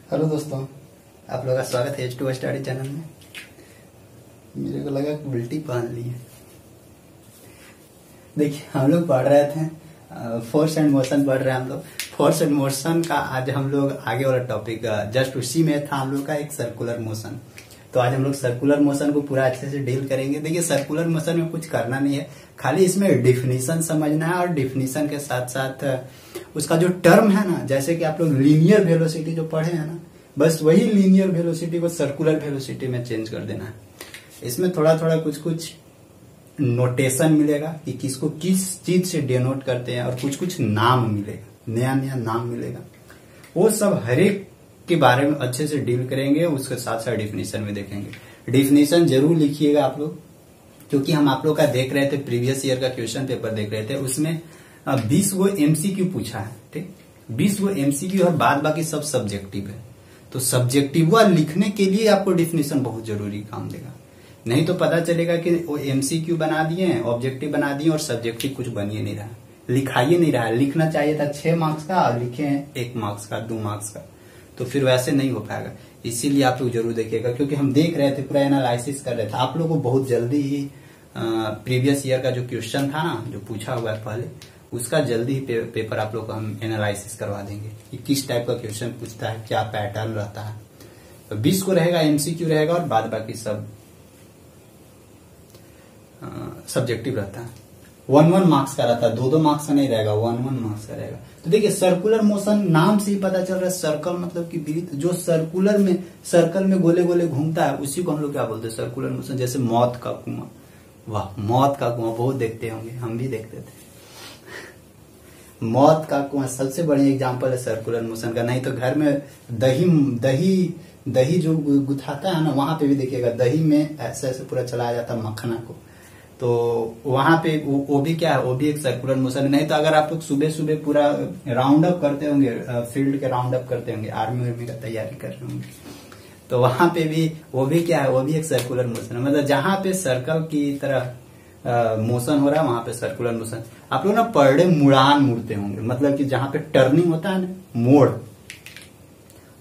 Hello दोस्तों, आप लोगों का स्वागत है H2O स्टडी चैनल में। मेरे को लगा कि उल्टी पहन ली है। देखिए, हम लोग पढ़ रहे थे फोर्स एंड मोशन पढ़ रहे हैं हम लोग। फोर्स एंड मोशन का आज हम लोग आगे वाला टॉपिक जस्ट उसी में था हम लोग का एक सर्कुलर मोशन। तो आज हम लोग सर्कुलर मोशन को पूरा अच्छे से डील करेंगे। देखिए, सर्कुलर मोशन में कुछ करना नहीं है, खाली इसमें डिफिनीशन समझना है और डिफिनीशन के साथ साथ उसका जो टर्म है ना, जैसे कि आप लोग लीनियर वेलोसिटी जो पढ़े हैं ना, बस वही लीनियर वेलोसिटी को सर्कुलर वेलोसिटी में चेंज कर देना है। इसमें थोड़ा थोड़ा कुछ कुछ नोटेशन मिलेगा कि किसको किस चीज से डिनोट करते हैं, और कुछ कुछ नाम मिलेगा, नया नया नाम मिलेगा। वो सब हर एक के बारे में अच्छे से डील करेंगे, उसके साथ साथ डिफिनीशन में देखेंगे। डिफिनीशन जरूर लिखिएगा आप लोग, क्योंकि हम आप लोग का देख रहे थे, प्रीवियस ईयर का क्वेश्चन पेपर देख रहे थे, उसमें 20 गो एमसीक्यू पूछा है। ठीक, 20 गो एमसीक्यू और बाद बाकी सब सब्जेक्टिव है। तो सब्जेक्टिव लिखने के लिए आपको डिफिनीशन बहुत जरूरी काम देगा, नहीं तो पता चलेगा कि वो एमसीक्यू बना दिए, ऑब्जेक्टिव बना दिए और सब्जेक्टिव कुछ बनिए नहीं रहा, लिखाइए नहीं रहा। लिखना चाहिए था 6 मार्क्स का और लिखे 1 मार्क्स का, 2 मार्क्स का, तो फिर वैसे नहीं हो पाएगा। इसीलिए आप लोग जरूर देखिएगा, क्योंकि हम देख रहे थे, पूरा एनालिसिस कर रहे थे। आप लोगों को बहुत जल्दी ही प्रीवियस ईयर का जो क्वेश्चन था ना, जो पूछा हुआ है पहले, उसका जल्दी ही पेपर आप लोग को हम एनालिसिस करवा देंगे कि किस टाइप का क्वेश्चन पूछता है, क्या पैटर्न रहता है। तो 20 को रहेगा, एमसीक्यू रहेगा और बाद बाकी सब सब्जेक्टिव रहता है। 1-1 मार्क्स का रहता है, 2-2 मार्क्स का नहीं रहेगा, 1-1 मार्क्स का रहेगा। तो देखिए, सर्कुलर मोशन नाम से ही पता चल रहा है, सर्कल मतलब कि वृत्त, जो सर्कल में गोले गोले घूमता है, उसी को हम लोग क्या बोलते हैं, सर्कुलर मोशन। जैसे मौत का कुआं, वाह, मौत का कुआं बहुत देखते होंगे, हम भी देखते थे। मौत का कुआं सबसे बढ़िया एग्जांपल है सर्कुलर मोशन का। नहीं तो घर में दही जो गुथाता है ना, वहां पे भी देखिएगा, दही में ऐसे ऐसे पूरा चलाया जाता है मक्खना को, तो वहां पे वो भी क्या है, वो भी एक सर्कुलर मोशन है। नहीं तो अगर आप लोग सुबह सुबह पूरा राउंड अप करते होंगे, फील्ड के राउंड अप करते होंगे, आर्मी का तैयारी कर रहे होंगे, तो वहां पे भी वो भी क्या है, वो भी एक सर्कुलर मोशन है। मतलब जहां पे सर्कल की तरह मोशन हो रहा है, वहां पे सर्कुलर मोशन। आप लोग ना पर डे मुड़ान मुड़ते होंगे, मतलब कि जहां पे टर्निंग होता है ना, मोड़,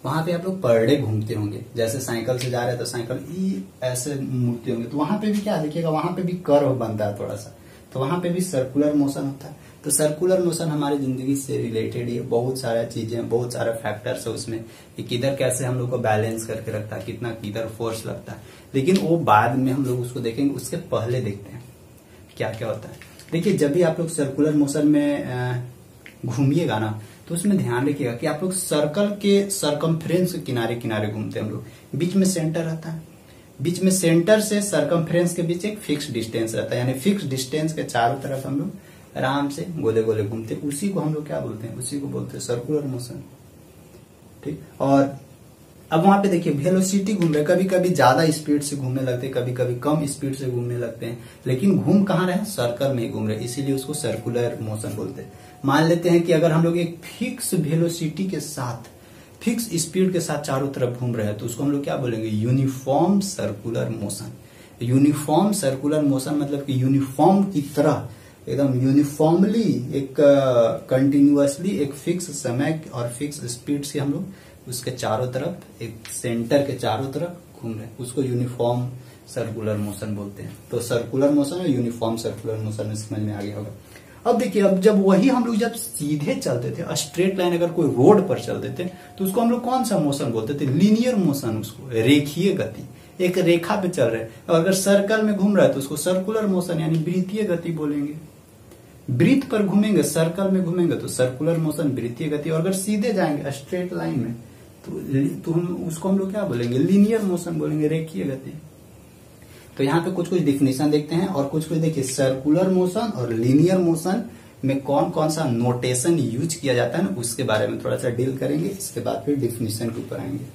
वहां पे आप लोग पर डे घूमते होंगे। जैसे साइकिल से जा रहे हैं तो साइकिल ऐसे मुड़ते होंगे, तो वहां पे भी क्या देखिएगा, वहां पे भी कर्व बनता है थोड़ा सा, तो वहां पे भी सर्कुलर मोशन होता है। तो सर्कुलर मोशन हमारी जिंदगी से रिलेटेड ही बहुत सारा चीजें, बहुत सारा फैक्टर्स है उसमें, कि किधर कैसे हम लोग को बैलेंस करके रखता है, कितना किधर फोर्स लगता है। लेकिन वो बाद में हम लोग उसको देखेंगे, उसके पहले देखते हैं क्या क्या होता है। देखिए, जब भी आप लोग सर्कुलर मोशन में घूमिएगा ना, तो उसमें ध्यान रखिएगा कि आप लोग सर्कल के सरकमफ्रेंस के किनारे किनारे घूमते हैं हम लोग। बीच में सेंटर रहता है, बीच में सेंटर से सरकमफ्रेंस के बीच एक फिक्स डिस्टेंस रहता है, यानी फिक्स डिस्टेंस के चारों तरफ हम लोग आराम से गोले गोले घूमते हैं। उसी को हम लोग क्या बोलते हैं, उसी को बोलते हैं सर्कुलर मोशन। ठीक, और अब वहां पे देखिए वेलोसिटी घूम रहे, कभी कभी ज्यादा स्पीड से घूमने लगते हैं, कभी कभी कम स्पीड से घूमने लगते हैं, लेकिन घूम कहाँ रहे, सर्कल में ही घूम रहे, इसीलिए उसको सर्कुलर मोशन बोलते हैं। मान लेते हैं कि अगर हम लोग एक फिक्स वेलोसिटी के साथ, फिक्स स्पीड के साथ चारों तरफ घूम रहे हैं, तो उसको हम लोग क्या बोलेंगे, uniform circular motion. Uniform circular motion मतलब कि यूनिफॉर्म की तरह, एकदम यूनिफॉर्मली, एक कंटिन्यूअसली एक फिक्स समय और फिक्स स्पीड से हम लोग उसके चारों तरफ, एक सेंटर के चारों तरफ घूम रहे हैं, उसको यूनिफॉर्म सर्कुलर मोशन बोलते हैं। तो सर्कुलर मोशन और यूनिफॉर्म सर्कुलर मोशन समझ में आ गया होगा। अब देखिए, अब जब वही हम लोग जब सीधे चलते थे, स्ट्रेट लाइन अगर कोई रोड पर चलते थे, तो उसको हम लोग कौन सा मोशन बोलते थे, लीनियर मोशन, उसको रेखीय गति, एक रेखा पे चल रहे। और अगर सर्कल में घूम रहा है तो उसको सर्कुलर मोशन यानी वृत्तीय गति बोलेंगे। वृत्त पर घूमेंगे, सर्कल में घूमेंगे तो सर्कुलर मोशन, वृत्तीय गति। और अगर सीधे जाएंगे स्ट्रेट लाइन में, तो उसको हम लोग क्या बोलेंगे, लीनियर मोशन बोलेंगे, रेखीय गति। तो यहाँ पे कुछ कुछ डिफिनेशन देखते हैं, और कुछ कुछ देखिए सर्कुलर मोशन और लीनियर मोशन में कौन कौन सा नोटेशन यूज किया जाता है ना, उसके बारे में थोड़ा सा डील करेंगे। इसके बाद फिर डिफिनेशन के ऊपर आएंगे।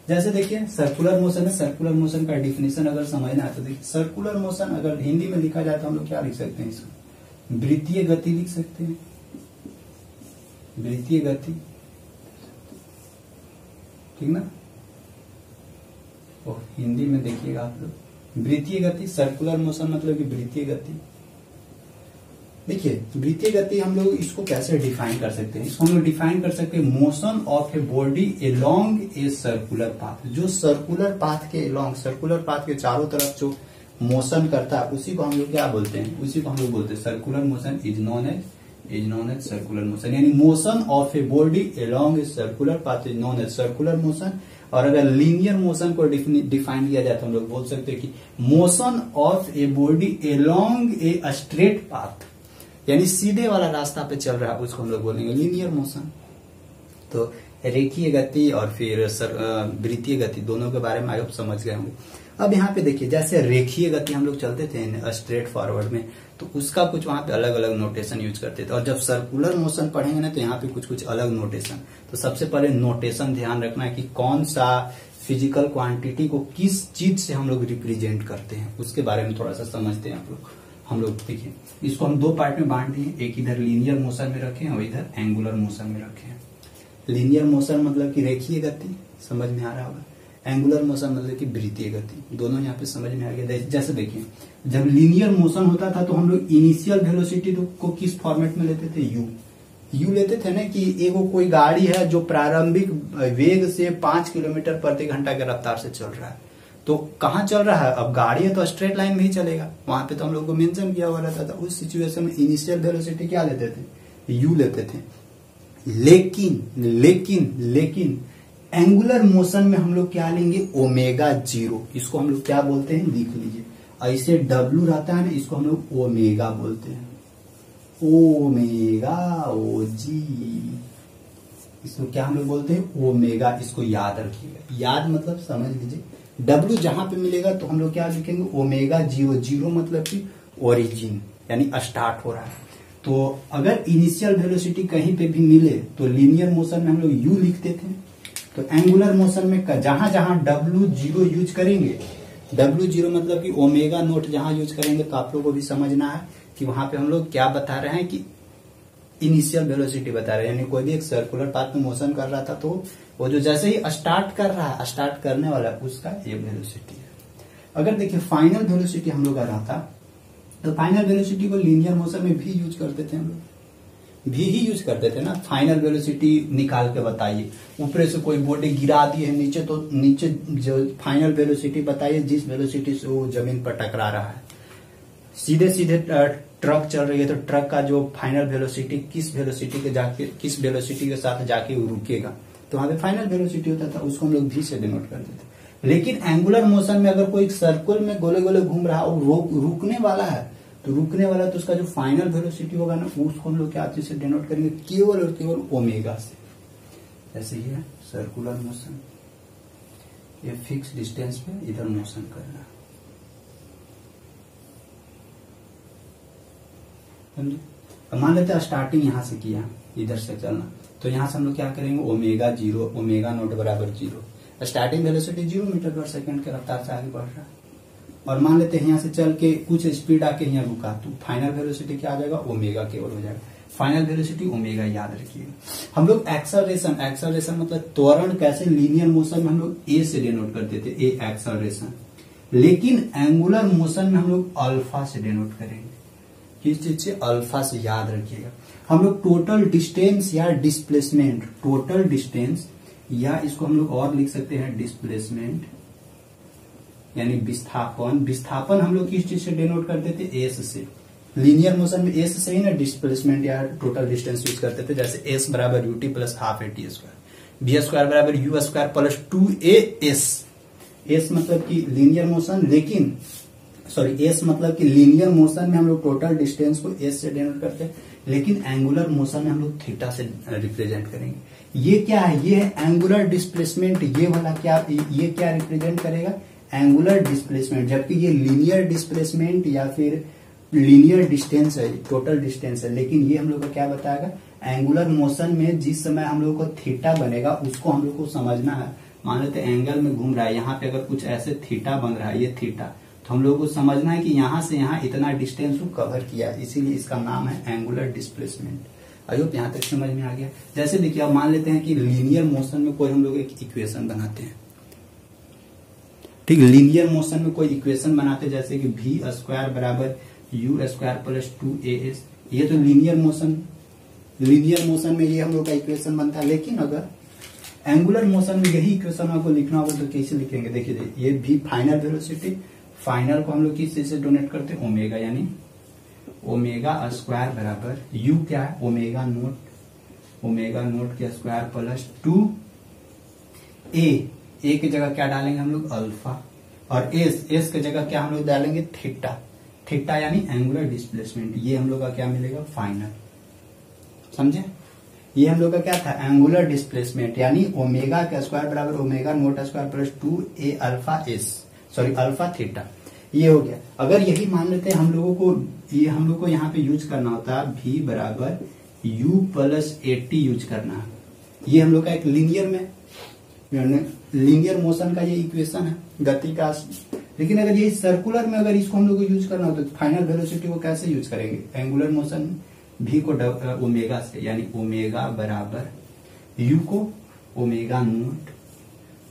जैसे देखिए, सर्कुलर मोशन है, सर्कुलर मोशन का डिफिनेशन अगर समझना है तो देखिए, सर्कुलर मोशन अगर हिंदी में लिखा जाए तो हम लोग क्या लिख सकते हैं, इसको वृत्तीय गति लिख सकते हैं, वृत्तीय गति, ठीक ना। और हिंदी में देखिएगा आप लोग, वृत्तीय गति, सर्कुलर मोशन मतलब कि वृत्तीय गति। देखिए वृत्तीय गति हम लोग इसको कैसे डिफाइन कर सकते हैं, इसको हम लोग डिफाइन कर सकते हैं motion of a body along a circular path. जो सर्कुलर पाथ के एलोंग, सर्कुलर पाथ के चारों तरफ जो मोशन करता है उसी को हम लोग क्या बोलते हैं, उसी को हम लोग बोलते हैं circular motion is known as circular motion. यानी motion of a body along a circular path is known as circular motion. और अगर लीनियर मोशन को डिफाइन किया जाए तो हम लोग बोल सकते हैं कि motion of a body along a straight path, यानी सीधे वाला रास्ता पे चल रहा है उसको हम लोग बोलेंगे लीनियर मोशन। तो रेखीय गति और फिर वृत्तीय गति दोनों के बारे में आप समझ गए होंगे। अब यहाँ पे देखिए जैसे रेखीय गति हम लोग चलते थे स्ट्रेट फॉरवर्ड में, तो उसका कुछ वहां पे अलग अलग नोटेशन यूज करते थे, और जब सर्कुलर मोशन पढ़ेंगे ना तो यहाँ पे कुछ कुछ अलग नोटेशन। तो सबसे पहले नोटेशन ध्यान रखना है कि कौन सा फिजिकल क्वांटिटी को किस चीज से हम लोग रिप्रेजेंट करते हैं, उसके बारे में थोड़ा सा समझते हैं हम लोग देखिए इसको हम दो पार्ट में बांट दिए, एक इधर लीनियर मोशन में रखे और इधर एंगुलर मोशन में रखे। लीनियर मोशन मतलब कि रेखीय गति, समझ में आ रहा होगा। एंगुलर मोशन मतलब कि वृत्तीय गति, दोनों यहाँ पे समझ में आ गया। जैसे देखिए जब लीनियर मोशन होता था तो हम लोग इनिशियल वेलोसिटी को किस फॉर्मेट में लेते थे, यू लेते थे ना, कि एगो कोई गाड़ी है जो प्रारंभिक वेग से 5 किलोमीटर प्रति घंटा के रफ्तार से चल रहा है, तो कहाँ चल रहा है, अब गाड़ी है तो स्ट्रेट लाइन में ही चलेगा, वहां पे तो हम लोग को मेंशन किया हुआ रहता था। उस सिचुएशन में इनिशियल वेलोसिटी क्या लेते थे, यू लेते थे। लेकिन एंगुलर मोशन में हम लोग क्या लेंगे, ओमेगा जीरो। इसको हम लोग क्या बोलते हैं, लिख लीजिए। ऐसे डब्लू रहता है ना, इसको हम लोग ओमेगा बोलते हैं, ओमेगा ओजी, इसको क्या हम लोग बोलते हैं, ओमेगा। इसको याद रखिएगा, याद मतलब समझ लीजिए। डब्लू जहां पे मिलेगा तो हम लोग क्या लिखेंगे, ओमेगा जीरो। जीरो मतलब कि ओरिजिन, यानी स्टार्ट हो रहा है। तो अगर इनिशियल वेलोसिटी कहीं पे भी मिले तो लीनियर मोशन में हम लोग यू लिखते थे, तो एंगुलर मोशन में जहां जहां डब्लू जीरो यूज करेंगे, डब्लू जीरो मतलब कि ओमेगा नोट जहां यूज करेंगे, तो आप लोगों को भी समझना है कि वहां पे हम लोग क्या बता रहे हैं कि इनिशियल वेलोसिटी बता रहे हैं। यानी कोई भी एक सर्कुलर पाथ में मोशन कर रहा था तो वो जो जैसे ही स्टार्ट कर रहा है, स्टार्ट करने वाला उसका ये वेलोसिटी है। अगर देखिए फाइनल वेलोसिटी हम लोग का रहता तो फाइनल वेलोसिटी को लीनियर मोशन में भी यूज करते थे, हम लोग भी ही यूज करते थे ना। फाइनल वेलोसिटी निकाल के बताइए, ऊपर से कोई बॉडी गिरा दी है नीचे, तो नीचे जो फाइनल वेलोसिटी बताइए जिस वेलोसिटी से वो जमीन पर टकरा रहा है। सीधे सीधे ट्रक चल रही है तो ट्रक का जो फाइनल वेलोसिटी किस वेलोसिटी के साथ जाके वो रुकेगा, तो वहां पे फाइनल वेलोसिटी होता था, उसको हम लोग भी से डिनोट करते थे। लेकिन एंगुलर मोशन में अगर कोई सर्कल में गोले गोले घूम रहा है और रुकने वाला है, तो रुकने वाला तो उसका जो फाइनल वेलोसिटी होगा ना, उसको हम लोग क्या चीज से डिनोट करेंगे, केवल और केवल ओमेगा से। जैसे ये सर्कुलर मोशन, ये फिक्स डिस्टेंस पे इधर मोशन करना, समझे। मान लेते हैं स्टार्टिंग यहां से किया, इधर से चलना, तो यहां से हम लोग क्या करेंगे, ओमेगा जीरो, ओमेगा नोट बराबर जीरो। स्टार्टिंग वेलोसिटी 0 मीटर पर सेकंड के रफ्तार से आगे बढ़ रहा है, और मान लेते हैं यहाँ से चल के कुछ स्पीड आके यहाँ रुका, तो फाइनल वेलोसिटी क्या आ जाएगा, ओमेगा केवल हो जाएगा। फाइनल वेलोसिटी ओमेगा, याद रखिएगा। हम लोग एक्सेलरेशन मतलब त्वरण कैसे लीनियर मोशन में हम लोग ए से डिनोट करते थे, ए एक्सेलरेशन। लेकिन एंगुलर मोशन में हम लोग अल्फा से डिनोट करेंगे। किस चीज से, अल्फा से, याद रखिएगा। हम लोग टोटल डिस्टेंस या डिस्प्लेसमेंट, टोटल डिस्टेंस या इसको हम लोग और लिख सकते हैं डिस्प्लेसमेंट, यानी विस्थापन हम लोग किस चीज से डिनोट करते थे, एस से। लीनियर मोशन में एस से ही ना डिस्प्लेसमेंट या टोटल डिस्टेंस यूज करते थे। जैसे एस बराबर u t plus half a t square, v square बराबर u square plus 2a s. S मतलब कि लीनियर मोशन, लेकिन एस मतलब कि लीनियर मोशन में हम लोग टोटल डिस्टेंस को एस से डिनोट करते हैं, लेकिन एंगुलर मोशन में हम लोग थीटा से रिप्रेजेंट करेंगे। ये क्या है, ये है एंगुलर डिस्प्लेसमेंट। ये वाला ये क्या रिप्रेजेंट करेगा, एंगुलर डिस्प्लेसमेंट। जबकि ये लीनियर डिस्प्लेसमेंट या फिर लीनियर डिस्टेंस है, टोटल डिस्टेंस है। लेकिन ये हम लोग को क्या बताएगा, एंगुलर मोशन में जिस समय हम लोग को थीटा बनेगा उसको हम लोग को समझना है। मान लेते एंगल में घूम रहा है, यहाँ पे अगर कुछ ऐसे थीटा बन रहा है, ये थीटा, तो हम लोग को समझना है कि यहां से यहां इतना डिस्टेंस को कवर किया, इसीलिए इसका नाम है एंगुलर डिस्प्लेसमेंट। आई होप यहां तक समझ में आ गया। जैसे देखिए अब मान लेते हैं कि लीनियर मोशन में कोई हम लोग एक इक्वेशन बनाते हैं, ठीक। लीनियर मोशन में कोई इक्वेशन बनाते हैं, जैसे कि v स्क्वायर बराबर यू स्क्वायर प्लस 2as। ये तो लीनियर मोशन में ये हम लोग का इक्वेशन बनता है। लेकिन अगर एंगुलर मोशन में यही इक्वेशन आपको लिखना होगा तो कैसे लिखेंगे? देखिए ये भी फाइनल वेलोसिटी, फाइनल को हम लोग किस चीज से डोनेट करते हैं? ओमेगा, यानी ओमेगा स्क्वायर बराबर यू क्या है? ओमेगा नोट के स्क्वायर प्लस 2 ए की जगह क्या डालेंगे हम लोग? अल्फा, और एस की जगह क्या हम लोग डालेंगे? थीटा यानी एंगुलर डिस्प्लेसमेंट। ये हम लोग का क्या मिलेगा? फाइनल। समझे? ये हम लोग का क्या था? एंगुलर डिस्प्लेसमेंट, यानी ओमेगा का स्क्वायर बराबर ओमेगा नोट स्क्वायर प्लस 2 ए अल्फा थीटा। ये हो गया। अगर यही मान लेते हैं हम लोग को यहाँ पे यूज करना होता है v बराबर u प्लस एटी यूज करना है। ये हम लोग का एक लीनियर मोशन का ये इक्वेशन है गति का। लेकिन अगर ये सर्कुलर में अगर इसको हम लोग को यूज करना हो तो फाइनल वेलोसिटी को कैसे यूज करेंगे? एंगुलर मोशन v को ओमेगा से, यानी ओमेगा बराबर u को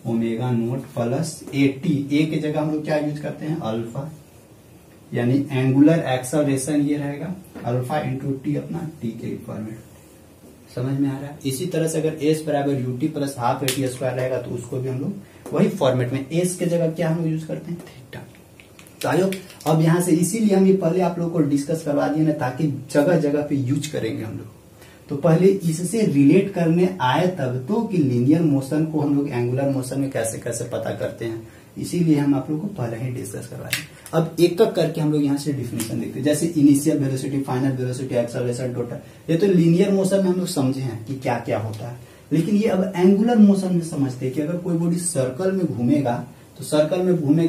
ओमेगा नोट प्लस एटी, ए की जगह हम लोग क्या यूज करते हैं? अल्फा, यानी एंगुलर एक्सेलरेशन ये रहेगा अल्फा इंटू टी, अपना टी के फॉर्मेट। समझ में आ रहा है? इसी तरह से अगर एस बराबर u t plus half eighty square रहेगा तो उसको भी हम लोग वही फॉर्मेट में एस के जगह क्या हम लोग यूज करते हैं? थीटा। तो आयो अब यहाँ से इसीलिए हम ये पहले आप लोग को डिस्कस करवा दिए ना, ताकि जगह जगह पे यूज करेंगे हम लोग। तो पहले इससे रिलेट करने आए तब तो कि लीनियर मोशन को हम लोग एंगुलर मोशन में कैसे कैसे पता करते हैं, इसीलिए हम आप लोग को पहले ही डिस्कस करवाएं। अब एक एक करके हम लोग यहाँ से डिफिनेशन देखते हैं, जैसे initial velocity, final velocity, acceleration, total. ये तो लीनियर मोशन में हम लोग समझे हैं कि क्या क्या होता है। लेकिन ये अब एंगुलर मोशन में समझते हैं कि अगर कोई बॉडी सर्कल में घूमेगा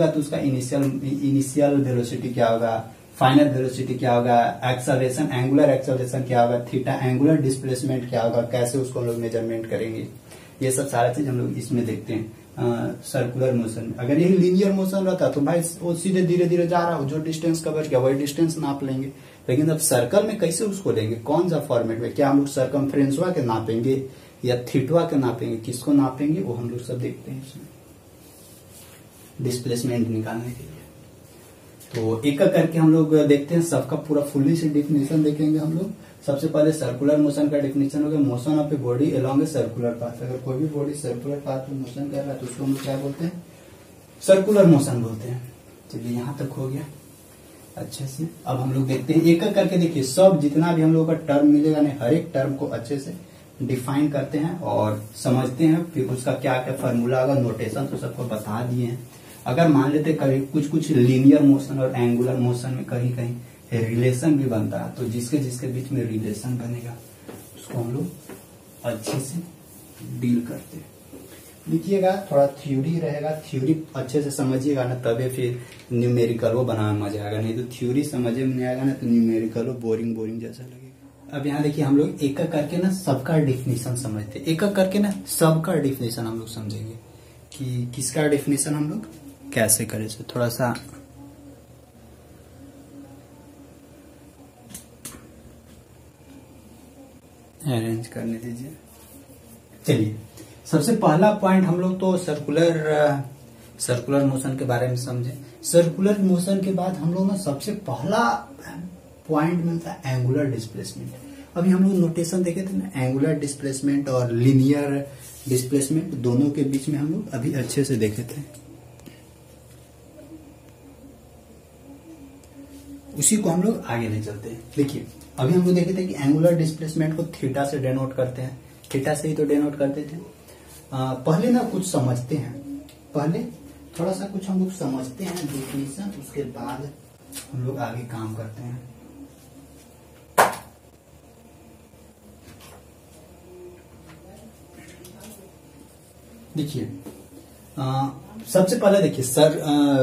तो उसका इनिशियल वेलोसिटी क्या होगा, फाइनल वेलोसिटी क्या होगा, एक्सेलरेशन, एंगुलर एक्सेलरेशन क्या होगा, थीटा एंगुलर डिस्प्लेसमेंट क्या होगा, कैसे उसको हम लोग मेजरमेंट करेंगे। ये सब सारा चीज हम लोग इसमें देखते हैं सर्कुलर मोशन। अगर यही लीनियर मोशन रहता तो भाई वो सीधे धीरे धीरे जा रहा हो, जो डिस्टेंस कवर किया वही डिस्टेंस नाप लेंगे। लेकिन अब सर्कल में कैसे उसको लेंगे? कौन सा फॉर्मेट में? क्या हम लोग सर्कमफ्रेंसवा के नापेंगे या थीटवा के नापेंगे? किसको नापेंगे वो हम लोग सब देखते हैं इसमें डिस्प्लेसमेंट निकालने के लिए। तो एक एक करके हम लोग देखते हैं, सबका पूरा फुल्ली से डिफिनेशन देखेंगे हम लोग। सबसे पहले सर्कुलर मोशन का डिफिनेशन हो गया, motion of a body along A circular path. अगर कोई भी बॉडी सर्कुलर पाथ में मोशन कर रहा है तो उसको हम क्या बोलते हैं? सर्कुलर मोशन बोलते हैं। चलिए यहाँ तक हो गया अच्छे से। अब हम लोग देखते हैं एक एक करके। देखिए सब जितना भी हम लोग का टर्म मिलेगा ना, हर एक टर्म को अच्छे से डिफाइन करते हैं और समझते हैं, फिर उसका क्या क्या फॉर्मूला होगा, नोटेशन तो सबको बता दिए हैं। अगर मान लेते कभी कुछ लीनियर मोशन और एंगुलर मोशन में कहीं कहीं रिलेशन भी बनता है, तो जिसके बीच में रिलेशन बनेगा उसको हम लोग अच्छे से डील करते हैं। लिखिएगा, थोड़ा थ्योरी रहेगा, थ्योरी अच्छे से समझिएगा ना, तबे फिर न्यूमेरिकल वो बनाने में मजा आएगा। नहीं तो थ्योरी समझे में नहीं आएगा ना तो न्यूमेरिकल वो बोरिंग जैसा लगेगा। अब यहाँ देखिए हम लोग एक एक करके ना सबका डिफिनेशन समझते हैं, एक एक करके ना सबका डिफिनेशन हम लोग समझेंगे कि किसका डिफिनेशन हम लोग कैसे करें। से थोड़ा सा अरेंज करने दीजिए। चलिए सबसे पहला पॉइंट हम लोग तो सर्कुलर मोशन के बारे में समझे। सर्कुलर मोशन के बाद हम लोग ना सबसे पहला पॉइंट मिलता है एंगुलर डिस्प्लेसमेंट। अभी हम लोग नोटेशन देखे थे ना, एंगुलर डिस्प्लेसमेंट और लीनियर डिस्प्लेसमेंट दोनों के बीच में हम लोग अभी अच्छे से देखे थे। उसी को हम लोग आगे ले चलते हैं। देखिए अभी हम लोग देखे थे कि एंगुलर डिस्प्लेसमेंट को थीटा से डेनोट करते हैं, थीटा से ही तो डेनोट करते थे। पहले ना कुछ समझते हैं, पहले थोड़ा सा कुछ हम लोग समझते हैं डेफिनेशन, उसके बाद हम लोग आगे काम करते हैं। देखिए सबसे पहले देखिए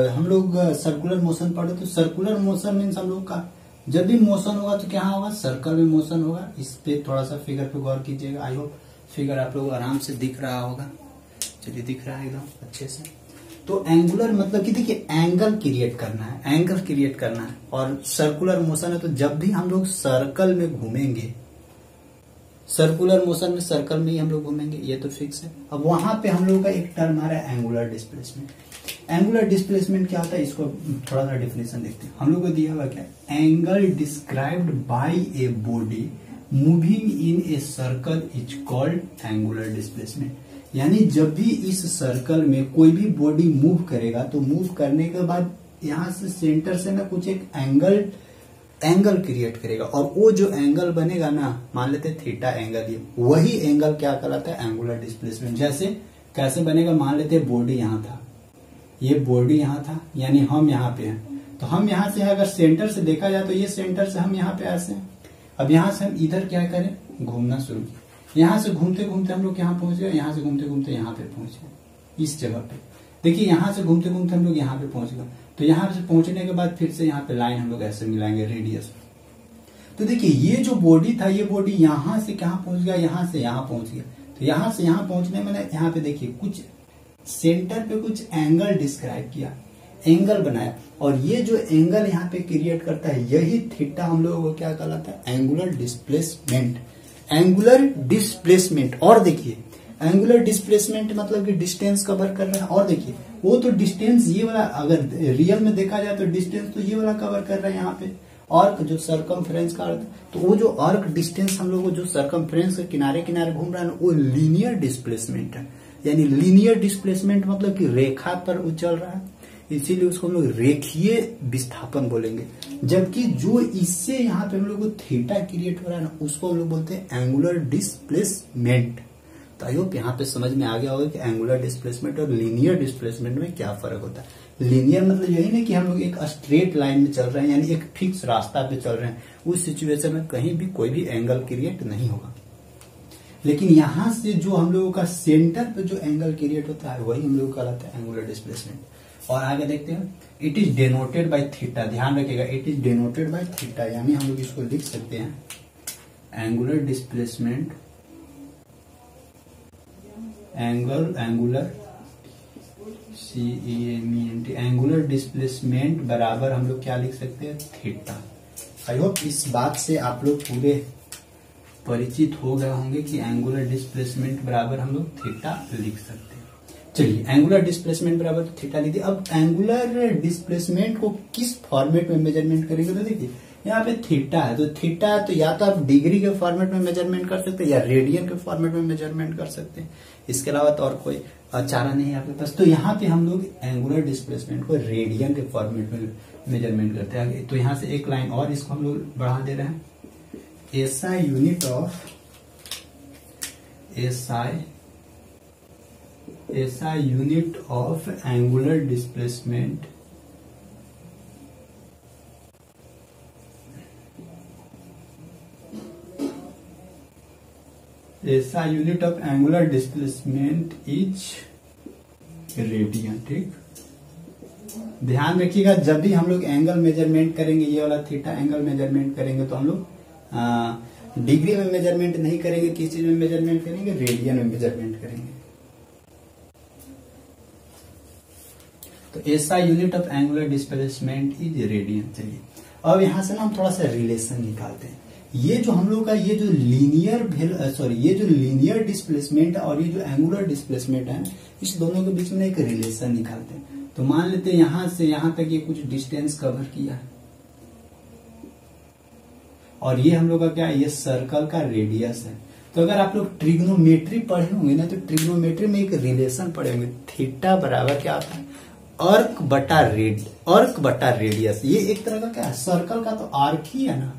हम लोग सर्कुलर मोशन पढ़े, तो सर्कुलर मोशन मीन्स हम लोग का जब भी मोशन होगा तो क्या होगा, सर्कल में मोशन होगा। इस पे थोड़ा सा फिगर पे गौर कीजिएगा। आई होप फिगर आप लोग आराम से दिख रहा होगा। चलिए दिख रहा है एकदम अच्छे से। तो एंगुलर मतलब कि देखिए एंगल क्रिएट करना है, एंगल क्रिएट करना है। और सर्कुलर मोशन है तो जब भी हम लोग सर्कल में घूमेंगे, सर्कुलर मोशन में सर्कल में ही हम लोग घूमेंगे, ये तो फिक्स है। अब वहां पे हम लोग का एक टर्म आ रहा है एंगुलर डिस्प्लेसमेंट। एंगुलर डिस्प्लेसमेंट क्या होता है, इसको थोड़ा सा डिफिनेशन देखते हैं। हम लोग को दिया हुआ क्या, angle described bye a body moving in a circle is called angular displacement. यानी जब भी इस सर्कल में कोई भी बॉडी मूव करेगा तो मूव करने के बाद यहां से सेंटर से ना कुछ एक एंगल क्रिएट करेगा, और वो जो एंगल बनेगा ना, मान लेते थीटा एंगल, ये वही एंगल क्या कहलाता है, एंगुलर डिस्प्लेसमेंट। जैसे कैसे बनेगा, मान लेते बॉडी यहां था, ये बॉडी यहां था, यानी हम यहाँ पे हैं, तो हम यहाँ से अगर सेंटर से देखा जाए तो ये सेंटर से हम यहाँ पे ऐसे हैं। अब यहाँ से हम इधर क्या करें, घूमना शुरू किया, यहाँ से घूमते घूमते हम लोग यहाँ पहुंच गए, यहाँ से घूमते घूमते यहाँ पे पहुंच गए, इस जगह पे। देखिए यहाँ से घूमते घूमते हम लोग यहाँ पे पहुंच गए, तो यहाँ से पहुंचने के बाद फिर से यहाँ पे लाइन हम लोग ऐसे मिलाएंगे रेडियस। तो देखिए ये जो बॉडी था, ये बॉडी यहाँ से कहाँ पहुंच गया, यहाँ से यहाँ पहुंच गया। तो यहाँ से यहाँ पहुंचने में यहाँ पे देखिए कुछ सेंटर पे कुछ एंगल डिस्क्राइब किया, एंगल बनाया, और ये जो एंगल यहाँ पे क्रिएट करता है, यही थीटा हम लोगों को क्या कहलाता है, एंगुलर डिस्प्लेसमेंट। Angular displacement. और देखिए एंगुलर डिस्प्लेसमेंट मतलब कि डिस्टेंस कवर कर रहा है, और देखिए वो तो डिस्टेंस ये वाला, अगर रियल में देखा जाए तो डिस्टेंस तो ये वाला कवर कर रहा है यहाँ पे, आर्क जो सरकमफ्रेंस का अर्थ, तो वो जो आर्क डिस्टेंस हम लोग को जो सरकमफ्रेंस के किनारे किनारे घूम रहा है वो लीनियर डिस्प्लेसमेंट है। यानी लीनियर डिस्प्लेसमेंट मतलब कि रेखा पर उछल रहा है, इसीलिए उसको हम लोग रेखीय विस्थापन बोलेंगे। जबकि जो इससे यहाँ पे हम लोग को थीटा क्रिएट हो रहा है ना, उसको हम लोग बोलते हैं एंगुलर डिस्प्लेसमेंट। तो आई होप यहाँ पे समझ में आ गया होगा कि एंगुलर डिस्प्लेसमेंट और लीनियर डिस्प्लेसमेंट में क्या फर्क होता है। लीनियर मतलब यही नहीं कि हम लोग एक स्ट्रेट लाइन में चल रहे हैं, यानी एक फिक्स रास्ता पे चल रहे हैं, उस सिचुएशन में कहीं भी कोई भी एंगल क्रिएट नहीं होगा। लेकिन यहां से जो हम लोगों का सेंटर पे जो एंगल क्रिएट होता है वही हम लोग कहलाता है एंगुलर डिस्प्लेसमेंट। और आगे देखते हैं, it is denoted by theta. ध्यान रखिएगा, it is denoted by theta, यानी हम लोग इसको लिख सकते हैं angular displacement, angular CEMENT, angular displacement बराबर हम लोग क्या लिख सकते हैं, थीटा। आई होप इस बात से आप लोग पूरे परिचित हो गए होंगे कि एंगुलर डिस्प्लेसमेंट बराबर हम लोग थीटा लिख सकते हैं। चलिए एंगुलर डिस्प्लेसमेंट बराबर तो थीटा लिख दिया। अब एंगुलर डिस्प्लेसमेंट को किस फॉर्मेट में मेजरमेंट करेंगे, तो देखिए यहाँ पे थीटा है, तो थीटा है तो या तो आप डिग्री के फॉर्मेट में मेजरमेंट कर सकते हैं या रेडियन के फॉर्मेट में मेजरमेंट कर सकते हैं। इसके अलावा तो और कोई चारा नहीं है आपके पास। तो यहाँ पे हम लोग एंगुलर डिस्प्लेसमेंट को रेडियन के फॉर्मेट में मेजरमेंट करते हैं। तो यहाँ से एक लाइन और इसको हम लोग बढ़ा दे रहे हैं, SI unit of angular displacement SI unit of angular displacement is radian. ठीक, ध्यान रखिएगा जब भी हम लोग एंगल मेजरमेंट करेंगे, ये वाला थीटा एंगल मेजरमेंट करेंगे, तो हम लोग डिग्री में मेजरमेंट नहीं करेंगे, किस चीज में मेजरमेंट करेंगे, रेडियन में मेजरमेंट करेंगे। तो SI unit of angular displacement is radian. चलिए अब यहां से ना हम थोड़ा सा रिलेशन निकालते हैं। ये जो हम लोग का ये जो लीनियर डिस्प्लेसमेंट और ये जो एंगुलर डिस्प्लेसमेंट है, इस दोनों के बीच में एक रिलेशन निकालते हैं। तो मान लेते हैं यहां से यहां तक ये कुछ डिस्टेंस कवर किया है, और ये हम लोग का क्या है, ये सर्कल का रेडियस है। तो अगर आप लोग ट्रिग्नोमेट्री पढ़े होंगे ना, तो ट्रिग्नोमेट्री में एक रिलेशन पढ़े होंगे, थीटा बराबर क्या आता है, अर्क बटा रेडियस। ये एक तरह का क्या है, सर्कल का तो आर्क ही है ना,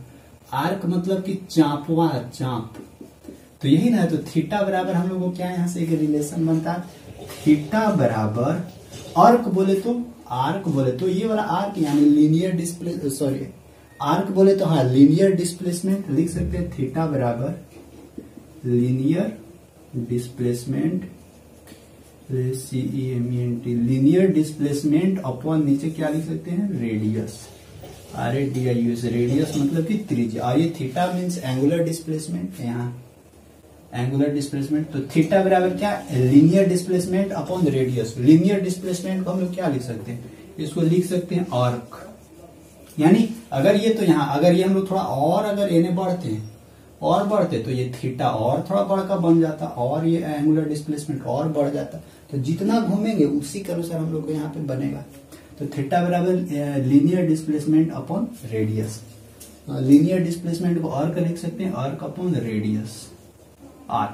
आर्क मतलब कि चापवा चाप, तो यही ना है। तो थीटा बराबर हम लोग को क्या, यहाँ से एक रिलेशन बनता है, थीटा बराबर आर्क बोले तो ये वाला आर्क यानी लीनियर आर्क बोले तो हाँ लीनियर डिस्प्लेसमेंट लिख सकते हैं, थीटा बराबर linear displacement CEMENT, linear displacement upon नीचे क्या लिख सकते हैं, रेडियस, RADIUS, रेडियस मतलब कि त्रिज्या, और ये थीटा मीन्स एंगुलर डिस्प्लेसमेंट, यहाँ एंगुलर डिस्प्लेसमेंट। तो थीटा बराबर क्या, linear displacement upon radius. Linear displacement को हम लोग क्या लिख सकते हैं, इसको लिख सकते हैं आर्क। यानी अगर ये तो यहाँ अगर ये हम लोग थोड़ा और अगर इन्हें बढ़ते तो ये थीटा और थोड़ा बड़ा का बन जाता, और ये एंगुलर डिस्प्लेसमेंट और बढ़ जाता। तो जितना घूमेंगे उसी के अनुसार हम लोग को यहाँ पे बनेगा। तो थीटा बराबर linear displacement upon radius. Linear displacement को आर्क लिख सकते हैं, आर्क अपॉन रेडियस आर।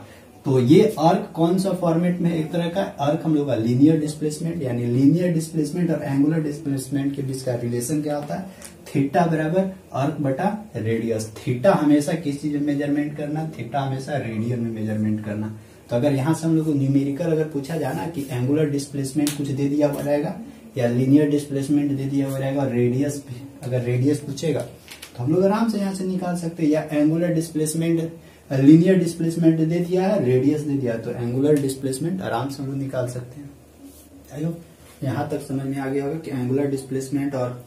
तो ये आर्क कौन सा फॉर्मेट में, एक तरह का आर्क हम लोग का लीनियर डिस्प्लेसमेंट, यानी लीनियर डिस्प्लेसमेंट और एंगुलर डिस्प्लेसमेंट के बीच का रिलेशन क्या होता है, थीटा बराबर आर्क बटा रेडियस। थीटा हमेशा किस चीज में मेजरमेंट करना, थीटा हमेशा रेडियन में मेजरमेंट करना। तो अगर यहाँ से हम लोग को न्यूमेरिकल अगर पूछा जाए ना कि एंगुलर डिस्प्लेसमेंट कुछ दे दिया हुआ रहेगा या लीनियर डिस्प्लेसमेंट दे दिया हुआ रहेगा, रेडियस भी अगर रेडियस पूछेगा तो हम लोग आराम से यहाँ से निकाल सकते हैं। या एंगुलर डिस्प्लेसमेंट लीनियर डिस्प्लेसमेंट दे दिया है, रेडियस दे दिया, तो एंगुलर डिस्प्लेसमेंट आराम से हम लोग निकाल सकते हैं। आयो यहाँ तक समझ में आ गया होगा कि एंगुलर डिस्प्लेसमेंट और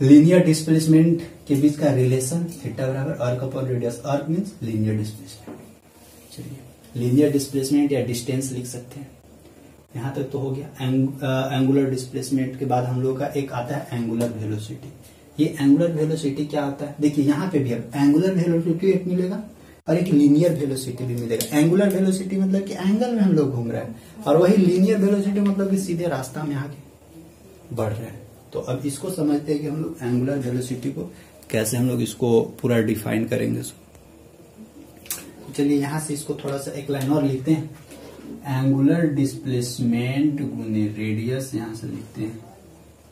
लीनियर डिस्प्लेसमेंट के बीच का रिलेशन थीटा बराबर arc upon radius. Arc means linear displacement. चलिए लीनियर डिस्प्लेसमेंट या डिस्टेंस लिख सकते हैं। यहाँ तक तो हो गया। एंगुलर डिस्प्लेसमेंट के बाद हम लोग का एक आता है एंगुलर वेलोसिटी। ये एंगुलर वेलोसिटी क्या होता है, देखिए यहाँ पे भी एंगुलर वेलोसिटी एक मिलेगा और एक लीनियर वेलोसिटी भी मिलेगा। एंगुलर वेलोसिटी मतलब कि एंगल में हम लोग घूम रहे हैं, और वही लीनियर वेलोसिटी मतलब कि सीधे रास्ता में आगे बढ़ रहे हैं। तो अब इसको समझते हैं कि हम लोग एंगुलर वेलोसिटी को कैसे हम लोग इसको पूरा डिफाइन करेंगे। चलिए यहाँ से इसको थोड़ा सा एक लाइन और लिखते हैं। एंगुलर डिस्प्लेसमेंट गुने रेडियस, यहाँ से लिखते हैं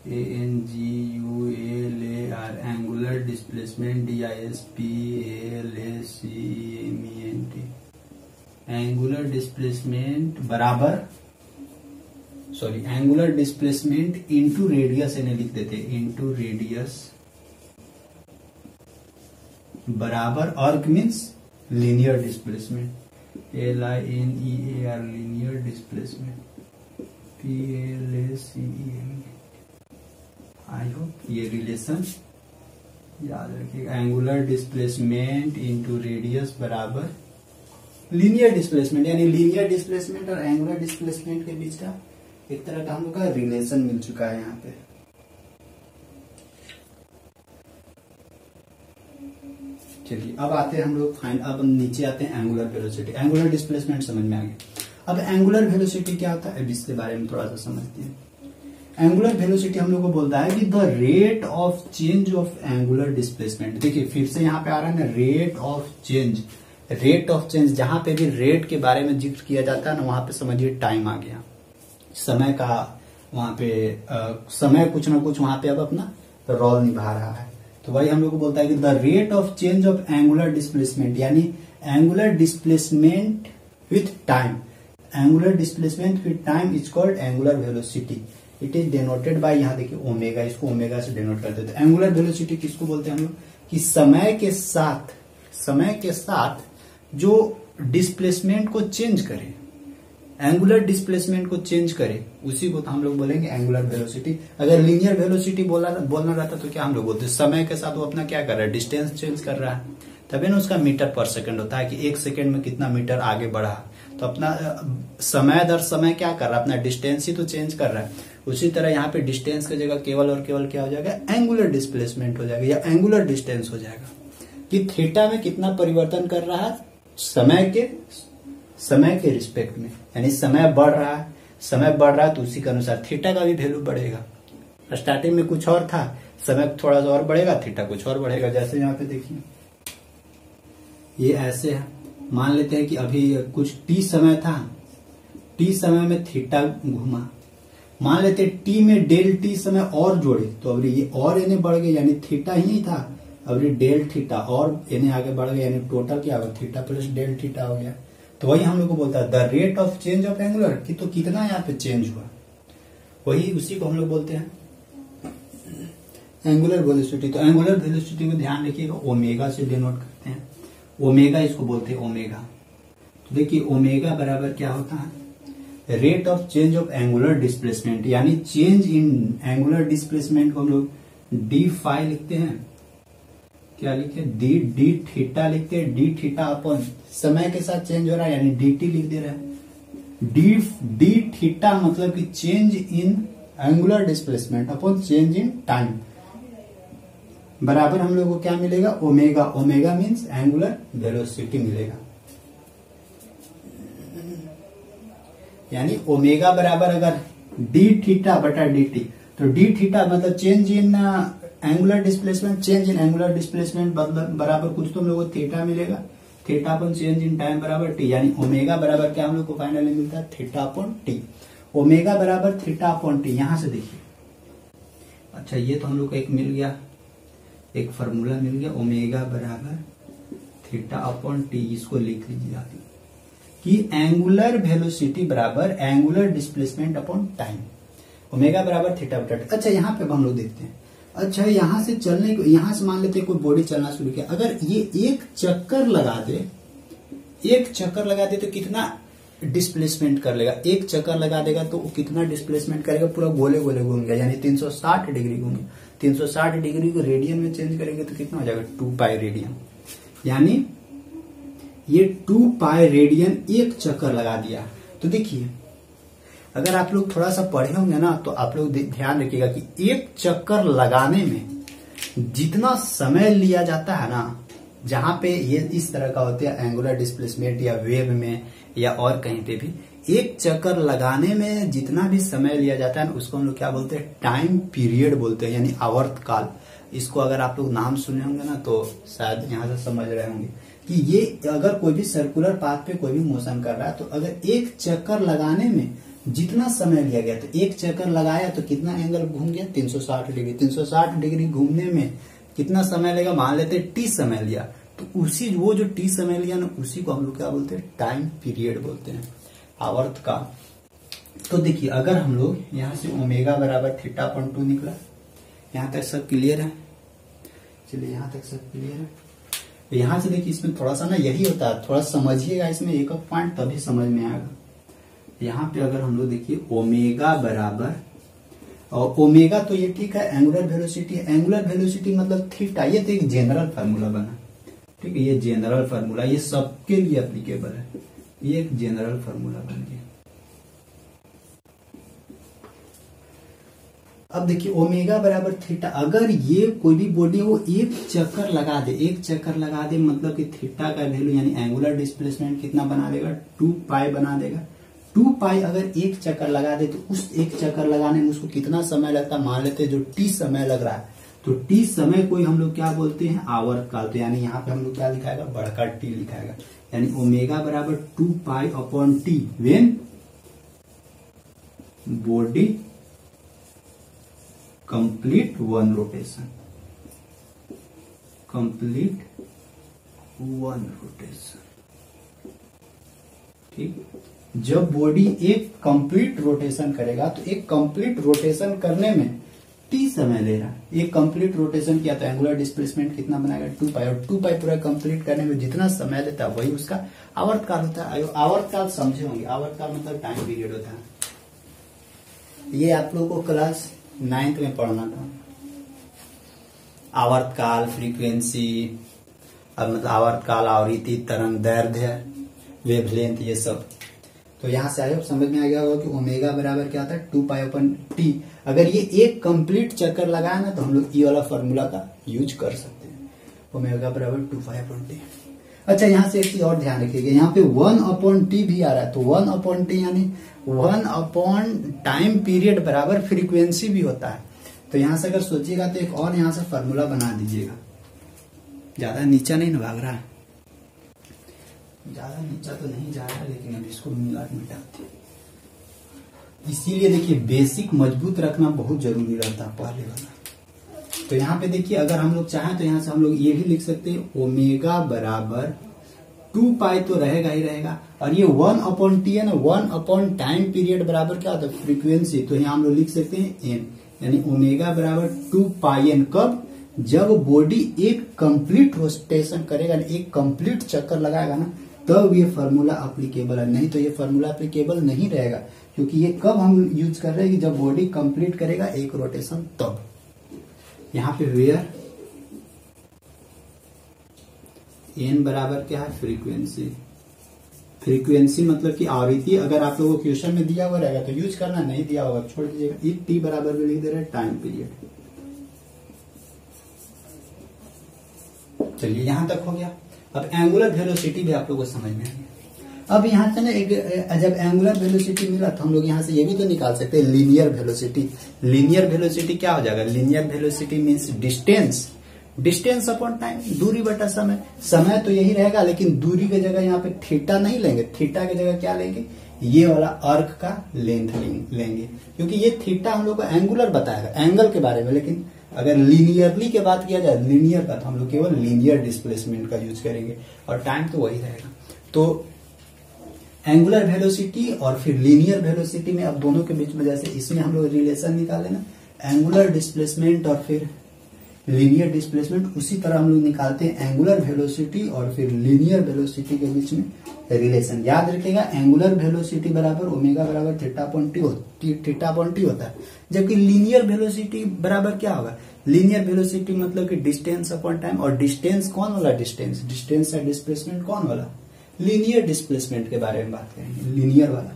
ANGULAR, angular displacement DISPLACEMENT। Angular displacement बराबर, sorry angular displacement into radius इन्हें लिख देते, इंटू रेडियस बराबर arc means linear displacement, LINEAR linear displacement, PLACEMENT। I hope ये रिलेशन याद रखिएगा। एंगुलर डिस्प्लेसमेंट इंटू रेडियस बराबर लीनियर डिस्प्लेसमेंट, यानी लीनियर डिस्प्लेसमेंट और एंगुलर डिस्प्लेसमेंट के बीच का एक तरह का हम लोग का रिलेशन मिल चुका है यहाँ पे। चलिए अब आते हैं हम लोग अब नीचे आते हैं एंगुलर वेलोसिटी। एंगुलर डिस्प्लेसमेंट समझ में आ गया। अब एंगुलर वेलोसिटी क्या होता है, अब इसके बारे में थोड़ा सा समझते हैं। एंगुलर वेलोसिटी हम लोग को बोलता है कि the rate of change of angular displacement. देखिए फिर से यहाँ पे आ रहा है ना, rate of change. Rate of change, जहां पे भी रेट के बारे में जिक्र किया जाता है ना, वहां पे समझिए टाइम आ गया, समय का। वहां पे समय कुछ ना कुछ वहां पे अब अपना रोल निभा रहा है। तो वही हम लोग को बोलता है कि the rate of change of angular displacement, यानी angular displacement with time. Angular displacement with time is called angular velocity. It is denoted by, यहाँ देखिए ओमेगा, इसको ओमेगा से डिनोट करते हैं। तो एंगुलर वेलोसिटी किसको बोलते हैं हम लोग, कि समय के साथ जो डिस्प्लेसमेंट को चेंज करे, एंगुलर डिस्प्लेसमेंट को चेंज करे, उसी को तो हम लोग बोलेंगे एंगुलर वेलोसिटी। अगर लीनियर वेलोसिटी बोलना रहता तो क्या हम लोग बोलते, समय के साथ वो अपना क्या कर रहा है, डिस्टेंस चेंज कर रहा है, तभी ना उसका मीटर पर सेकंड होता है कि एक सेकंड में कितना मीटर आगे बढ़ा। तो अपना समय दर समय क्या कर रहा है, अपना डिस्टेंस ही तो चेंज कर रहा है। उसी तरह यहाँ पे डिस्टेंस की जगह केवल और केवल क्या हो जाएगा, एंगुलर डिस्प्लेसमेंट हो जाएगा या एंगुलर डिस्टेंस हो जाएगा, कि थीटा में कितना परिवर्तन कर रहा है समय के रिस्पेक्ट में। यानी समय बढ़ रहा है तो उसी के अनुसार थीटा का भी वैल्यू बढ़ेगा। स्टार्टिंग में कुछ और था, समय थोड़ा सा और बढ़ेगा, थीटा कुछ और बढ़ेगा। जैसे यहाँ पे देखिए ये ऐसे है, मान लेते हैं कि अभी कुछ टी समय था, टी समय में थीटा घुमा, मान लेते हैं टी में डेल टी समय और जोड़े तो अब ये और इन्हें बढ़ गए, यानी थीटा ही था, अब डेल थीटा और इन्हें आगे बढ़ गए, यानी टोटल क्या होगा, थीटा प्लस डेल थीटा हो गया। तो वही हम लोग को बोलता है the rate of change of angular, कि तो कितना यहाँ पे चेंज हुआ, वही उसी को हम लोग बोलते हैं एंगुलर वेलोसिटी। तो एंगुलर वेलोसिटी को ध्यान रखिएगा, ओमेगा से डिनोट करते हैं, ओमेगा इसको बोलते हैं ओमेगा। तो देखिए ओमेगा बराबर क्या होता है, rate of change of angular displacement, यानी चेंज इन एंगुलर डिस्प्लेसमेंट को हम लोग डी फाई लिखते हैं, क्या लिखे, डी थीटा लिखते हैं, डी थीटा अपॉन समय के साथ चेंज हो रहा है यानी डी टी लिख दे रहा है। डी थीटा मतलब कि change in angular displacement upon change in time बराबर हम लोग को क्या मिलेगा, omega. Omega means angular velocity मिलेगा। यानी ओमेगा बराबर अगर डी थीटा बटा डी टी, तो डी थीटा मतलब change in angular displacement, change in angular displacement बराबर कुछ तो हम लोग को थीटा मिलेगा, theta upon change in time बराबर टी, यानी ओमेगा बराबर क्या हम लोग को फाइनली मिलता है थीटा अपॉन टी। ओमेगा बराबर थीटा अपॉन टी, यहां से देखिए, अच्छा ये तो हम लोग को एक मिल गया, एक फॉर्मूला मिल गया, ओमेगा बराबर थीटा अपॉन टी, इसको लिख लीजिए आप कि एंगुलर वेलोसिटी बराबर angular displacement upon time, omega बराबर थीटा बटा टी। अच्छा यहाँ पे हम लोग देखते हैं, अच्छा यहां से चलने को, यहां से मान लेते हैं कोई बॉडी चलना शुरू किया, अगर ये एक चक्कर लगा दे, एक चक्कर लगा दे तो कितना डिस्प्लेसमेंट कर लेगा, एक चक्कर लगा देगा तो वो कितना डिस्प्लेसमेंट करेगा, पूरा गोले गोले घूम गया, यानी 360 डिग्री घूम गया। 360 डिग्री को रेडियन में चेंज करेंगे तो कितना हो जाएगा 2 पाई रेडियन, यानी ये 2 पाई रेडियन एक चक्कर लगा दिया। तो देखिए अगर आप लोग थोड़ा सा पढ़े होंगे ना तो आप लोग ध्यान रखिएगा कि एक चक्कर लगाने में जितना समय लिया जाता है ना, जहां पे ये इस तरह का होता है एंगुलर डिस्प्लेसमेंट या वेव में या और कहीं पे भी, एक चक्कर लगाने में जितना भी समय लिया जाता है उसको हम लोग क्या बोलते हैं, टाइम पीरियड बोलते हैं, यानी आवर्त काल। इसको अगर आप लोग नाम सुने होंगे ना तो शायद यहां से समझ रहे होंगे कि ये अगर कोई भी सर्कुलर पाथ पे कोई भी मोशन कर रहा है तो अगर एक चक्कर लगाने में जितना समय लिया गया, तो एक चक्कर लगाया तो कितना एंगल घूम गया 360 डिग्री, 360 डिग्री घूमने में कितना समय लेगा, मान लेते टी समय लिया, तो उसी वो जो टी समय लिया ना उसी को हम लोग क्या बोलते हैं, टाइम पीरियड बोलते हैं, आवर्त काल। तो देखिए अगर हम लोग यहां से ओमेगा बराबर थीटा अपॉन 2 निकला, यहां तक सब क्लियर है, चलिए यहां तक सब क्लियर है। यहां से देखिए इसमें थोड़ा सा ना यही होता है, थोड़ा समझिएगा इसमें एक पॉइंट तभी समझ में आएगा। यहाँ पे अगर हम लोग देखिए ओमेगा बराबर, और ओमेगा तो ये ठीक है एंगुलर वेलोसिटी, एंगुलर वेलोसिटी मतलब थीटा, ये तो एक जनरल फार्मूला बना, ठीक है, ये जनरल फार्मूला, ये सबके लिए एप्लीकेबल है, ये एक जनरल फार्मूला बन गया। अब देखिए ओमेगा बराबर थीटा, अगर ये कोई भी बॉडी हो एक चक्कर लगा दे, एक चक्कर लगा दे मतलब कि थीटा का वैल्यू यानी एंगुलर डिस्प्लेसमेंट कितना बना देगा, 2 पाई बना देगा। 2 पाई अगर एक चक्कर लगा दे तो उस एक चक्कर लगाने में उसको कितना समय लगता है, मान लेते हैं जो टी समय लग रहा है, तो टी समय को हम लोग क्या बोलते हैं, आवर्त काल। तो यानी यहाँ पे हम लोग क्या लिखाएगा, बड़का टी लिखाएगा, यानी ओमेगा बराबर 2 pi upon T when body complete 1 rotation, complete 1 rotation, ठीक। जब बॉडी एक कंप्लीट रोटेशन करेगा तो एक कंप्लीट रोटेशन करने में टी समय ले रहा है, एक कंप्लीट रोटेशन किया तो एंगुलर डिस्प्लेसमेंट कितना बनाएगा 2 पाई, और 2 पाई पूरा कंप्लीट करने में जितना समय लेता है वही उसका आवर्त काल होता है। आवर्त काल समझे होंगे, आवर्त काल मतलब टाइम पीरियड होता है, ये आप लोगों को क्लास 9th में पढ़ना था। आवर्त काल, फ्रीक्वेंसी, अब मतलब आवर्त काल, आवृत्ति, तरंग दैर्ध्य, वेवलेंथ, ये सब। तो यहां से आगे समझ में आ गया होगा कि ओमेगा बराबर क्या होता है 2 पाई अपन टी। अगर ये एक कंप्लीट चक्कर लगाया ना तो हम लोग ये वाला फॉर्मूला का यूज कर सकते हैं, ओमेगा बराबर 2 पाई अपन टी। अच्छा यहाँ से एक चीज और ध्यान रखिएगा, यहाँ पे 1 अपॉन टी भी आ रहा है, तो 1 अपॉन टी यानी 1 अपॉन टाइम पीरियड बराबर फ्रीक्वेंसी भी होता है। तो यहाँ से अगर सोचिएगा तो एक और यहाँ से फॉर्मूला बना दीजिएगा, ज्यादा नीचा नहीं ना भाग रहा है, ज्यादा नीचा तो नहीं जा रहा है, लेकिन अब इसको मिटाते हैं। इसीलिए देखिए बेसिक मजबूत रखना बहुत जरूरी रहता है पहले वाला। तो यहाँ पे देखिए अगर हम लोग चाहें तो यहाँ से हम लोग ये भी लिख सकते हैं ओमेगा बराबर 2 पाई तो रहेगा ही रहेगा, और ये 1 अपॉन टी है ना, 1 अपॉन टाइम पीरियड बराबर क्या होता है, फ्रीक्वेंसी। तो यहाँ हम लोग लिख सकते हैं एन, यानी ओमेगा बराबर 2 पाई एन। कब, जब बॉडी एक कंप्लीट रोटेशन करेगा, एक कंप्लीट चक्कर लगाएगा ना, तब ये फार्मूला अप्लीकेबल है, नहीं तो ये फार्मूला अप्लीकेबल नहीं रहेगा। क्योंकि ये कब हम यूज कर रहे हैं कि जब बॉडी कंप्लीट करेगा एक रोटेशन तब। यहाँ पे वेयर एन बराबर क्या है, फ्रीक्वेंसी। फ्रीक्वेंसी मतलब कि आवृत्ति। अगर आप लोगों को क्वेश्चन में दिया हुआ रहेगा तो यूज करना, नहीं दिया होगा छोड़ दीजिएगा। ई टी बराबर भी लिख दे रहे हैं टाइम पीरियड। चलिए यहां तक हो गया। अब एंगुलर वेलोसिटी भी आप लोगों को समझ में आ गया। अब यहाँ से ना एक जब एंगुलर वेलोसिटी मिला तो हम लोग यहाँ से ये भी तो निकाल सकते हैं लीनियर वेलोसिटी। लीनियर वेलोसिटी क्या हो जाएगा? Linear velocity means distance, distance upon time, दूरी बटा समय। समय तो यही रहेगा लेकिन दूरी की जगह यहाँ पे थीटा नहीं लेंगे, थीटा की जगह क्या लेंगे? ये वाला आर्क का लेंथ लेंगे, क्योंकि ये थीटा हम लोग को एंगुलर बताएगा, एंगल के बारे में। लेकिन अगर लीनियरली की बात किया जाए, लीनियर का, तो हम लोग केवल लीनियर डिस्प्लेसमेंट का यूज करेंगे और टाइम तो वही रहेगा। तो एंगुलर वेलोसिटी और फिर लीनियर वेलोसिटी में अब दोनों के बीच में, जैसे इसमें हम लोग रिलेशन निकाले ना, एंगुलर डिस्प्लेसमेंट और फिर लीनियर डिस्प्लेसमेंट, उसी तरह हम लोग निकालते हैं एंगुलर वेलोसिटी और फिर लीनियर वेलोसिटी के बीच में रिलेशन। याद रखिएगा, एंगुलर वेलोसिटी बराबर ओमेगा बराबर थीटा अपॉन टी होता है, जबकि लीनियर वेलोसिटी बराबर क्या होगा? लीनियर वेलोसिटी मतलब कि डिस्टेंस अपॉन टाइम। और डिस्टेंस कौन वाला डिस्टेंस? डिस्टेंस या डिस्प्लेसमेंट कौन वाला? लीनियर डिस्प्लेसमेंट के बारे में बात करेंगे, लीनियर वाला।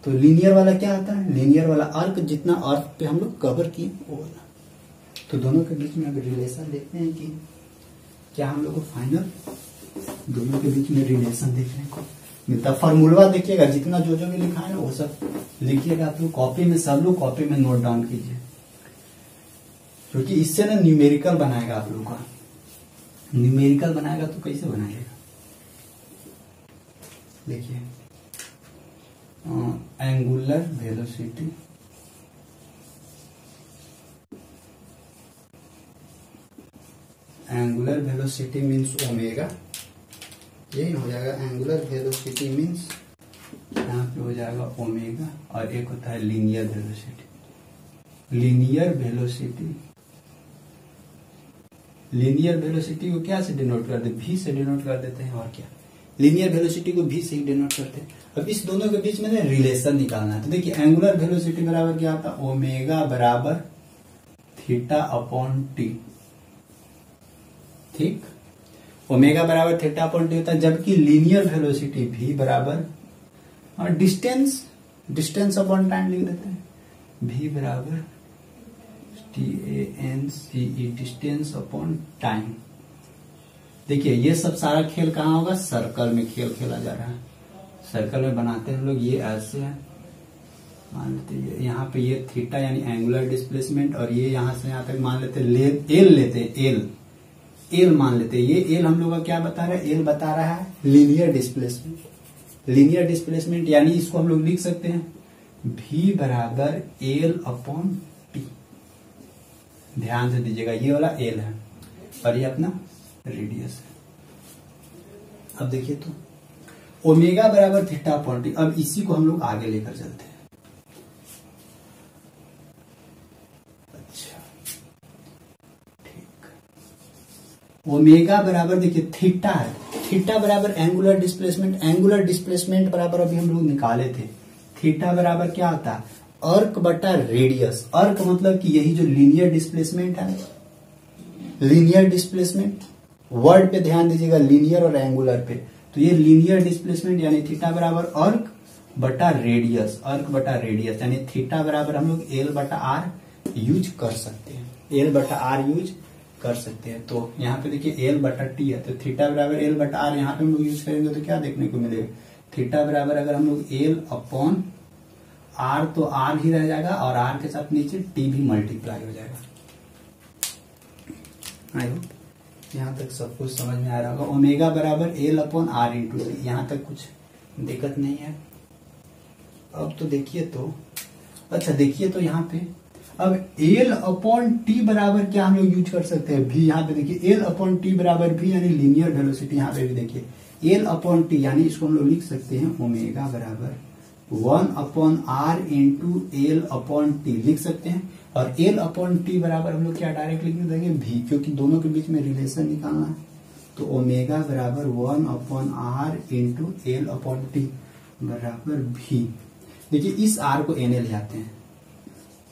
तो लीनियर वाला क्या होता है? लीनियर वाला आर्क, जितना आर्क पे हम लोग कवर किए वो वाला। तो दोनों के बीच में अगर रिलेशन देखते हैं कि क्या हम लोग को फाइनल दोनों के बीच में रिलेशन देखने को मिलता। फॉर्मूला देखिएगा, जितना जो भी लिखा है ना वो सब लिखिएगा आप लोग कॉपी में, सब लोग कॉपी में नोट डाउन कीजिए, क्योंकि इससे ना न्यूमेरिकल बनाएगा आप लोग का। न्यूमेरिकल बनाएगा तो कैसे बनाएगा? देखिए, angular velocity angular velocity means omega, यही हो जाएगा। एंगुलर वेलोसिटी मीन्स यहाँ पे हो जाएगा ओमेगा, और एक होता है लीनियर वेलोसिटी। लीनियर वेलोसिटी को क्या से डिनोट करते हैं? भी से डिनोट कर देते हैं, और क्या? लीनियर वेलोसिटी को भी से ही डिनोट करते हैं। अब इस दोनों के बीच में ना रिलेशन निकालना है। तो देखिए, एंगुलर वेलोसिटी बराबर क्या होता है? ओमेगा बराबर थीटा अपॉन टी, ठीक। ओमेगा बराबर थीटा अपॉन टी होता है, जबकि लीनियर वेलोसिटी भी बराबर, और डिस्टेंस अपॉन टाइम लिख देते हैं, भी बराबर TANCE, डिस्टेंस अपॉन टाइम। देखिए, ये सब सारा खेल कहाँ होगा? सर्कल में खेल खेला जा रहा है। सर्कल में बनाते हैं हम लोग, ये ऐसे है, मान लेते यहाँ पे ये थीटा यानी एंगुलर डिस्प्लेसमेंट, और ये यहां से यहां तक मान लेते एल लेते हैं, एल मान लेते हैं। ये एल हम लोग का क्या बता रहा है? एल बता रहा है लीनियर डिस्प्लेसमेंट। लीनियर डिस्प्लेसमेंट यानी इसको हम लोग लिख सकते हैं भी बराबर एल अपॉन टी। ध्यान से दीजिएगा, ये वाला एल है और ये अपना रेडियस है। अब देखिए, तो ओमेगा बराबर थीटा अपॉन टी। अब इसी को हम लोग आगे लेकर चलते हैं। ओमेगा बराबर, देखिए थीटा है, थीटा बराबर एंगुलर डिस्प्लेसमेंट। एंगुलर डिस्प्लेसमेंट बराबर अभी हम लोग निकाले थे, थीटा बराबर क्या होता है? अर्क बटा रेडियस। अर्क मतलब कि यही जो लीनियर डिस्प्लेसमेंट है, लीनियर डिस्प्लेसमेंट, वर्ड पे ध्यान दीजिएगा, लीनियर और एंगुलर पे। तो ये लीनियर डिस्प्लेसमेंट यानी थीटा बराबर अर्क बटा रेडियस, अर्क बटा रेडियस, यानी थीटा बराबर हम लोग एल बटा आर यूज कर सकते हैं, एल बटा आर यूज कर सकते हैं। तो यहाँ पे देखिए एल बटा टी है, तो थीटा बराबर एल बटा आर यहाँ पे हम लोग यूज करेंगे तो क्या देखने को मिलेगा? थीटा बराबर अगर हम लोग एल अपॉन आर, तो आर ही रह जाएगा और आर के साथ नीचे टी भी मल्टीप्लाई हो जाएगा। आई होप यहाँ तक सब कुछ समझ में आ रहा होगा। ओमेगा बराबर L upon R into T, यहाँ तक कुछ दिक्कत नहीं है। अब तो देखिए, तो अच्छा देखिए, तो यहाँ पे अब एल अपॉन टी बराबर क्या हम लोग यूज कर सकते हैं? भी। यहाँ पे देखिए एल अपॉन टी बराबर भी यानी लीनियर वेलोसिटी। यहाँ पे भी देखिए एल अपॉन टी यानी इसको हम लोग लिख सकते हैं ओमेगा बराबर 1 upon R into L upon T लिख सकते हैं। और एल अपॉन टी बराबर हम लोग क्या डायरेक्ट लिख देंगे? भी, क्योंकि दोनों के बीच में रिलेशन निकालना है। तो ओमेगा बराबर 1 upon R into L upon T बराबर भी। देखिए, इस आर को एन ले आते हैं,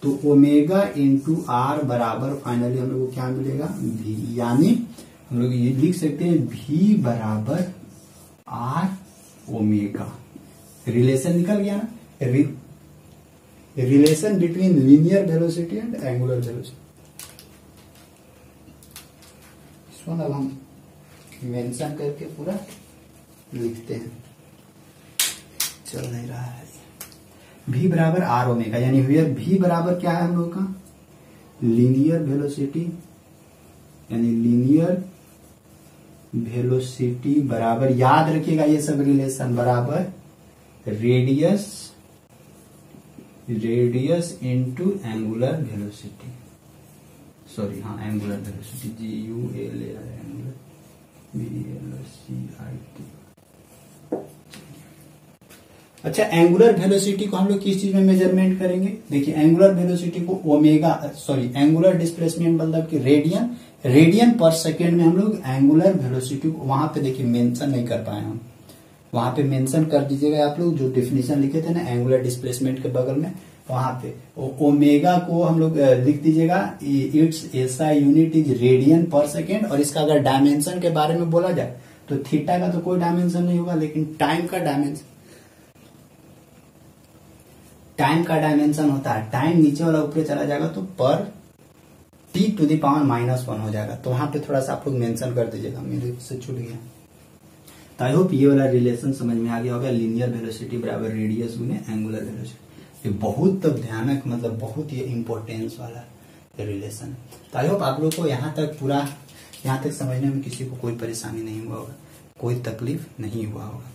तो ओमेगा इंटू आर बराबर फाइनली हम लोग को क्या मिलेगा? भी। यानी हम लोग ये लिख सकते हैं भी बराबर आर ओमेगा। रिलेशन निकल गया ना, relation between linear velocity and angular velocity. इसको अब हम मेंशन करके पूरा लिखते हैं। चल नहीं रहा है। v बराबर आर ओमेगा, यानी हियर v बराबर क्या है हम लोग का, लीनियर वेलोसिटी, यानी लीनियर वेलोसिटी बराबर, याद रखिएगा ये सब रिलेशन, बराबर radius into angular velocity, sorry हाँ angular velocity, GULAR angular VLOCIT। अच्छा, एंगुलर वेलोसिटी को हम लोग किस चीज में मेजरमेंट करेंगे, देखिए एंगुलर वेलोसिटी को एंगुलर डिस्प्लेसमेंट मतलब कि रेडियन पर सेकेंड में हम लोग एंगुलर वेलोसिटी को, वहां पे देखिए मेंशन नहीं कर पाए हम, वहां पे मेंशन कर दीजिएगा आप लोग, जो डिफिनेशन लिखे थे ना एंगुलर डिस्प्लेसमेंट के बगल में, वहां पे ओमेगा को हम लोग लिख दीजिएगा, it's SI unit is radian पर सेकेंड। और इसका अगर डायमेंशन के बारे में बोला जाए तो थीटा का तो कोई डायमेंशन नहीं होगा, लेकिन टाइम का डायमेंशन होता है। टाइम नीचे वाला ऊपर चला जाएगा तो पर T⁻⁻1 हो जाएगा, तो वहां पे थोड़ा सा आप लोग मेंशन कर दीजिएगा, मेरे से छूट गया। तो आई होप ये वाला रिलेशन समझ में आ गया होगा, लीनियर वेलोसिटी बराबर रेडियस गुने एंगुलर वेलोसिटी। ये बहुत भयानक, मतलब बहुत ही इंपॉर्टेंस वाला रिलेशन। तो आई होप आप लोग को यहाँ तक समझने में किसी को कोई परेशानी नहीं हुआ होगा, कोई तकलीफ नहीं हुआ होगा।